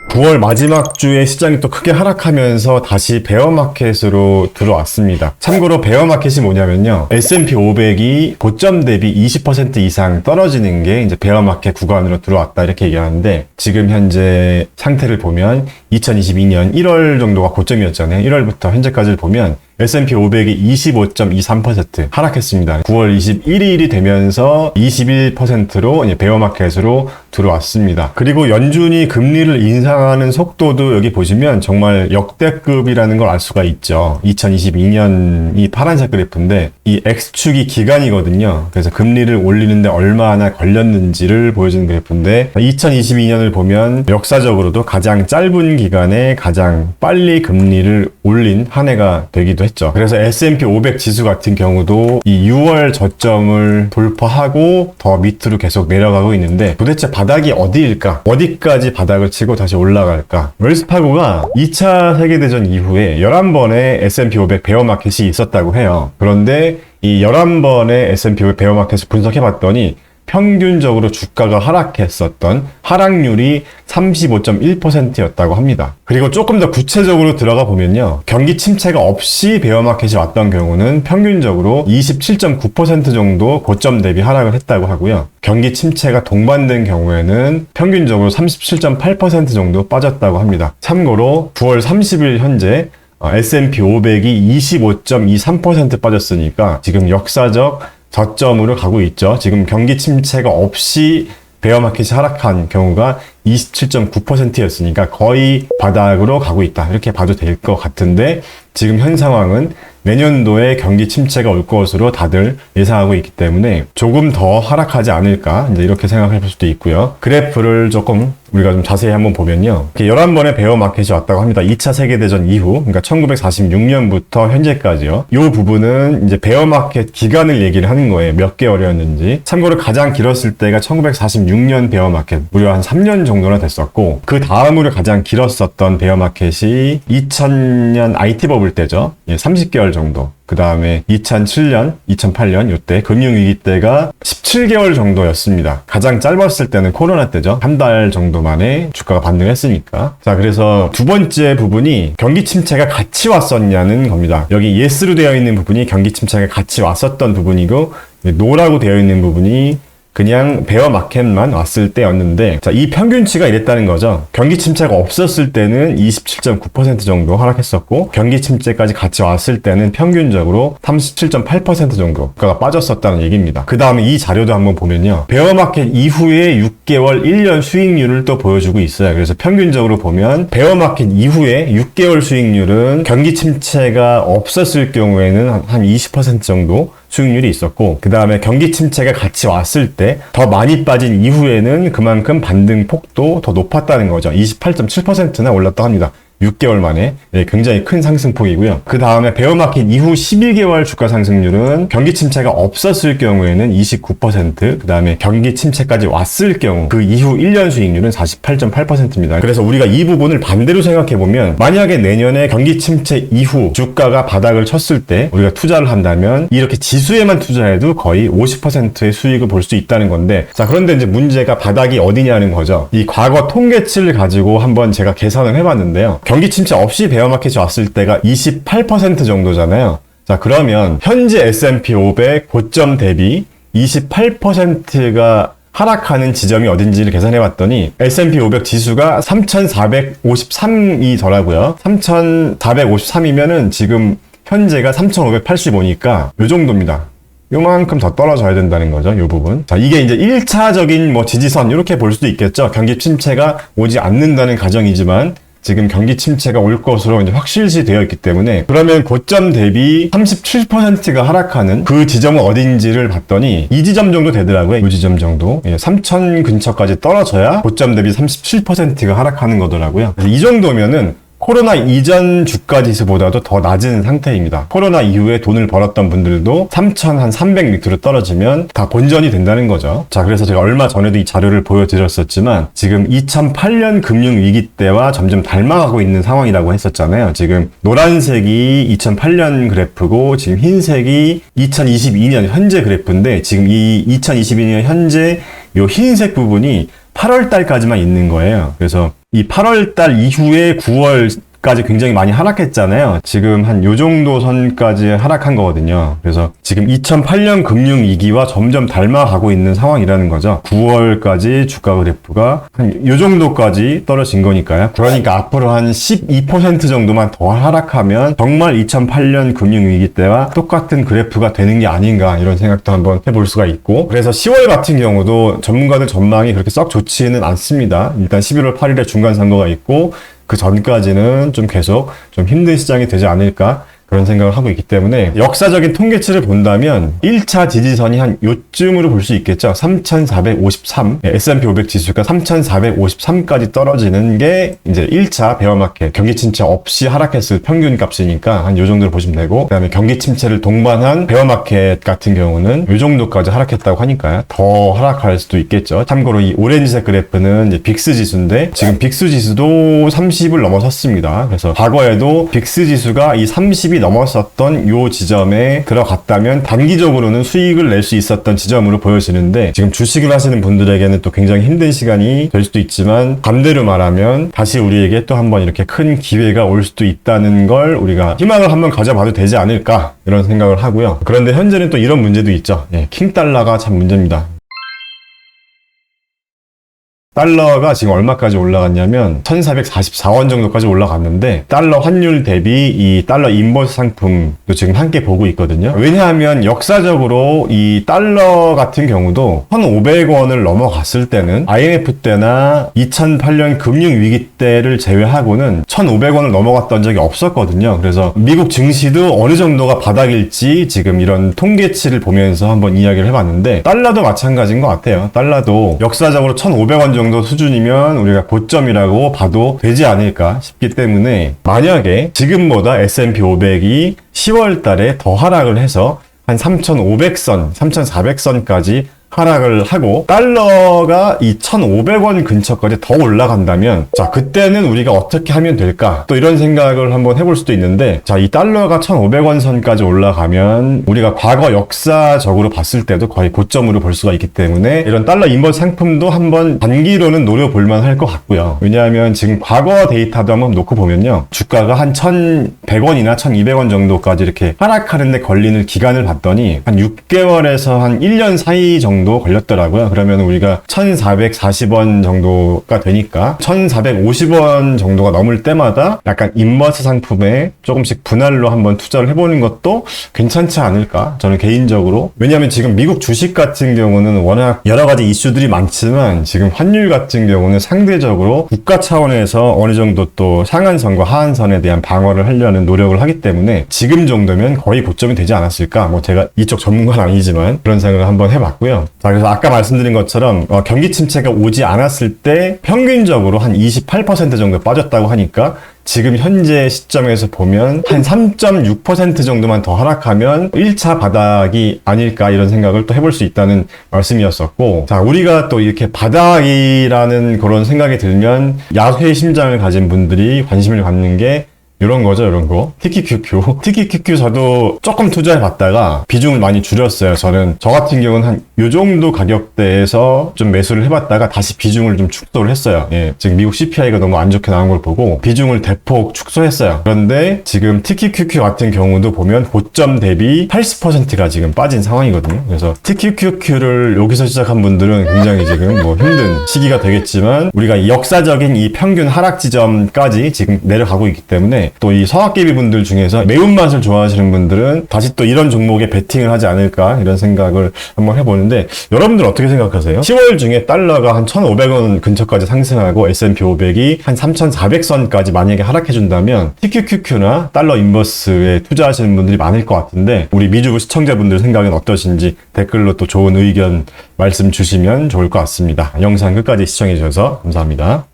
9월 마지막 주에 시장이 또 크게 하락하면서 다시 베어마켓으로 들어왔습니다. 참고로 베어마켓이 뭐냐면요. S&P 500이 고점 대비 20% 이상 떨어지는 게 이제 베어마켓 구간으로 들어왔다 이렇게 얘기하는데, 지금 현재 상태를 보면 2022년 1월 정도가 고점이었잖아요. 1월부터 현재까지를 보면 S&P 500이 25.23% 하락했습니다. 9월 21일이 되면서 21%로 베어마켓으로 들어왔습니다. 그리고 연준이 금리를 인상하는 속도도 여기 보시면 정말 역대급이라는 걸 알 수가 있죠. 2022년이 파란색 그래프인데 이 X축이 기간이거든요. 그래서 금리를 올리는데 얼마나 걸렸는지를 보여주는 그래프인데, 2022년을 보면 역사적으로도 가장 짧은 기간에 가장 빨리 금리를 올린 한 해가 되기도 했죠. 그래서 S&P 500 지수 같은 경우도 이 6월 저점을 돌파하고 더 밑으로 계속 내려가고 있는데, 도대체 바닥이 어디일까? 어디까지 바닥을 치고 다시 올라갈까? 웰스파고가 2차 세계대전 이후에 11번의 S&P 500 베어마켓이 있었다고 해요. 그런데 이 11번의 S&P 500 베어마켓을 분석해봤더니 평균적으로 주가가 하락했었던 하락률이 35.1%였다고 합니다. 그리고 조금 더 구체적으로 들어가 보면요. 경기 침체가 없이 베어마켓이 왔던 경우는 평균적으로 27.9% 정도 고점 대비 하락을 했다고 하고요. 경기 침체가 동반된 경우에는 평균적으로 37.8% 정도 빠졌다고 합니다. 참고로 9월 30일 현재 S&P 500이 25.23% 빠졌으니까 지금 역사적 저점으로 가고 있죠. 지금 경기 침체가 없이 베어마켓이 하락한 경우가 27.9%였으니까 거의 바닥으로 가고 있다, 이렇게 봐도 될 것 같은데, 지금 현 상황은 내년도에 경기 침체가 올 것으로 다들 예상하고 있기 때문에 조금 더 하락하지 않을까, 이제 이렇게 생각해 볼 수도 있고요. 그래프를 조금 우리가 좀 자세히 한번 보면요. 11번의 베어마켓이 왔다고 합니다. 2차 세계대전 이후, 그러니까 1946년부터 현재까지요. 이 부분은 이제 베어마켓 기간을 얘기를 하는 거예요. 몇 개월이었는지. 참고로 가장 길었을 때가 1946년 베어마켓, 무려 한 3년 정도나 됐었고, 그 다음으로 가장 길었었던 베어마켓이 2000년 IT 버블 때죠. 30개월 정도. 그 다음에 2007년, 2008년 이때 금융위기 때가 17개월 정도였습니다. 가장 짧았을 때는 코로나 때죠. 한 달 정도 만에 주가가 반등했으니까. 자, 그래서 두 번째 부분이 경기 침체가 같이 왔었냐는 겁니다. 여기 yes로 되어 있는 부분이 경기 침체가 같이 왔었던 부분이고, no라고 되어 있는 부분이 그냥 베어마켓만 왔을 때였는데, 자, 이 평균치가 이랬다는 거죠. 경기 침체가 없었을 때는 27.9% 정도 하락했었고, 경기 침체까지 같이 왔을 때는 평균적으로 37.8% 정도가 빠졌었다는 얘기입니다. 그 다음에 이 자료도 한번 보면요. 베어마켓 이후에 6개월, 1년 수익률을 또 보여주고 있어요. 그래서 평균적으로 보면 베어마켓 이후에 6개월 수익률은 경기 침체가 없었을 경우에는 한 20% 정도 수익률이 있었고, 그 다음에 경기 침체가 같이 왔을 때 더 많이 빠진 이후에는 그만큼 반등 폭도 더 높았다는 거죠. 28.7%나 올랐다 합니다. 6개월 만에. 굉장히 큰 상승폭이고요. 그 다음에 베어마켓 이후 12개월 주가 상승률은 경기 침체가 없었을 경우에는 29%, 그 다음에 경기 침체까지 왔을 경우 그 이후 1년 수익률은 48.8%입니다. 그래서 우리가 이 부분을 반대로 생각해보면, 만약에 내년에 경기 침체 이후 주가가 바닥을 쳤을 때 우리가 투자를 한다면 이렇게 지수에만 투자해도 거의 50%의 수익을 볼 수 있다는 건데, 자, 그런데 이제 문제가 바닥이 어디냐는 거죠. 이 과거 통계치를 가지고 한번 제가 계산을 해봤는데요. 경기 침체 없이 베어마켓이 왔을 때가 28% 정도잖아요. 자, 그러면 현재 S&P 500 고점 대비 28%가 하락하는 지점이 어딘지를 계산해 봤더니 S&P 500 지수가 3,453이더라고요. 3,453이면은 지금 현재가 3,585니까 요 정도입니다. 요만큼 더 떨어져야 된다는 거죠, 요 부분. 자, 이게 이제 1차적인 지지선, 이렇게 볼 수도 있겠죠. 경기 침체가 오지 않는다는 가정이지만, 지금 경기 침체가 올 것으로 이제 확실시 되어 있기 때문에, 그러면 고점 대비 37%가 하락하는 그 지점은 어딘지를 봤더니 이 지점 정도 되더라고요. 이 지점 정도. 3,000 근처까지 떨어져야 고점 대비 37%가 하락하는 거더라고요. 그래서 이 정도면은 코로나 이전 주가 지수보다도 더 낮은 상태입니다. 코로나 이후에 돈을 벌었던 분들도 3,300 밑으로 떨어지면 다 본전이 된다는 거죠. 자, 그래서 제가 얼마 전에도 이 자료를 보여드렸었지만, 지금 2008년 금융위기 때와 점점 닮아가고 있는 상황이라고 했었잖아요. 지금 노란색이 2008년 그래프고, 지금 흰색이 2022년 현재 그래프인데, 지금 이 2022년 현재 요 흰색 부분이 8월 달까지만 있는 거예요. 그래서 이 8월 달 이후에 9월까지 굉장히 많이 하락했잖아요. 지금 한 요 정도 선까지 하락한 거거든요. 그래서 지금 2008년 금융위기와 점점 닮아가고 있는 상황이라는 거죠. 9월까지 주가 그래프가 한 요 정도까지 떨어진 거니까요. 그러니까 앞으로 한 12% 정도만 더 하락하면 정말 2008년 금융위기 때와 똑같은 그래프가 되는 게 아닌가 이런 생각도 한번 해볼 수가 있고, 그래서 10월 같은 경우도 전문가들 전망이 그렇게 썩 좋지는 않습니다. 일단 11월 8일에 중간 선거가 있고 그 전까지는 좀 계속 좀 힘든 시장이 되지 않을까 그런 생각을 하고 있기 때문에 역사적인 통계치를 본다면 1차 지지선이 한 요쯤으로 볼 수 있겠죠. 3,453 S&P 500 지수가 3,453까지 떨어지는 게 이제 1차 베어마켓 경기 침체 없이 하락했을 평균 값이니까 한 요 정도로 보시면 되고, 그 다음에 경기 침체를 동반한 베어마켓 같은 경우는 요 정도까지 하락했다고 하니까요. 더 하락할 수도 있겠죠. 참고로 이 오렌지색 그래프는 이제 빅스 지수인데 지금 빅스 지수도 30을 넘어섰습니다. 그래서 과거에도 빅스 지수가 이 30이 넘었었던 요 지점에 들어갔다면 단기적으로는 수익을 낼 수 있었던 지점으로 보여지는데, 지금 주식을 하시는 분들에게는 또 굉장히 힘든 시간이 될 수도 있지만 반대로 말하면 다시 우리에게 또 한번 이렇게 큰 기회가 올 수도 있다는 걸 우리가 희망을 한번 가져봐도 되지 않을까 이런 생각을 하고요. 그런데 현재는 또 이런 문제도 있죠. 킹달러가 참 문제입니다. 달러가 지금 얼마까지 올라갔냐면 1444원 정도까지 올라갔는데, 달러 환율 대비 이 달러 인버스 상품도 지금 함께 보고 있거든요. 왜냐하면 역사적으로 이 달러 같은 경우도 1,500원을 넘어갔을 때는 IMF 때나 2008년 금융위기 때를 제외하고는 1,500원을 넘어갔던 적이 없었거든요. 그래서 미국 증시도 어느 정도가 바닥일지 지금 이런 통계치를 보면서 한번 이야기를 해봤는데, 달러도 마찬가지인 것 같아요. 달러도 역사적으로 1,500원 정도 수준이면 우리가 고점이라고 봐도 되지 않을까 싶기 때문에, 만약에 지금보다 S&P 500이 10월 달에 더 하락을 해서 한 3,500선, 3,400선까지 하락을 하고 달러가 이 1,500원 근처까지 더 올라간다면, 자, 그때는 우리가 어떻게 하면 될까? 또 이런 생각을 한번 해볼 수도 있는데, 자, 이 달러가 1,500원 선까지 올라가면 우리가 과거 역사적으로 봤을 때도 거의 고점으로 볼 수가 있기 때문에 이런 달러 인버스 상품도 한번 단기로는 노려볼 만할 것 같고요. 왜냐하면 지금 과거 데이터도 한번 놓고 보면요, 주가가 한 1,100원이나 1,200원 정도까지 이렇게 하락하는데 걸리는 기간을 봤더니 한 6개월에서 한 1년 사이 정도 걸렸더라고요. 그러면 우리가 1,440원 정도가 되니까 1,450원 정도가 넘을 때마다 약간 인버스 상품에 조금씩 분할로 한번 투자를 해보는 것도 괜찮지 않을까, 저는 개인적으로. 왜냐하면 지금 미국 주식 같은 경우는 워낙 여러 가지 이슈들이 많지만 지금 환율 같은 경우는 상대적으로 국가 차원에서 어느 정도 또 상한선과 하한선에 대한 방어를 하려는 노력을 하기 때문에 지금 정도면 거의 고점이 되지 않았을까. 뭐 제가 이쪽 전문가는 아니지만 그런 생각을 한번 해봤고요. 자, 그래서 아까 말씀드린 것처럼 경기 침체가 오지 않았을 때 평균적으로 한 28% 정도 빠졌다고 하니까 지금 현재 시점에서 보면 한 3.6% 정도만 더 하락하면 1차 바닥이 아닐까 이런 생각을 또 해볼 수 있다는 말씀이었었고, 자, 우리가 또 이렇게 바닥이라는 그런 생각이 들면 야수의 심장을 가진 분들이 관심을 갖는 게 이런 거죠, 이런 거. TQQQ. TQQQ 저도 조금 투자해 봤다가 비중을 많이 줄였어요. 저 같은 경우는 한 요 정도 가격대에서 좀 매수를 해봤다가 다시 비중을 좀 축소를 했어요. 지금 미국 CPI가 너무 안 좋게 나온 걸 보고 비중을 대폭 축소했어요. 그런데 지금 TQQQ 같은 경우도 보면 고점 대비 80%가 지금 빠진 상황이거든요. 그래서 TQQQ를 여기서 시작한 분들은 굉장히 지금 뭐 힘든 시기가 되겠지만, 우리가 역사적인 이 평균 하락 지점까지 지금 내려가고 있기 때문에 또 이 서학개비 분들 중에서 매운맛을 좋아하시는 분들은 다시 또 이런 종목에 베팅을 하지 않을까 이런 생각을 한번 해보는데, 여러분들 어떻게 생각하세요? 10월 중에 달러가 한 1,500원 근처까지 상승하고 S&P 500이 한 3,400선까지 만약에 하락해준다면 TQQQ나 달러 인버스에 투자하시는 분들이 많을 것 같은데, 우리 미주부 시청자분들 생각은 어떠신지 댓글로 또 좋은 의견 말씀 주시면 좋을 것 같습니다. 영상 끝까지 시청해주셔서 감사합니다.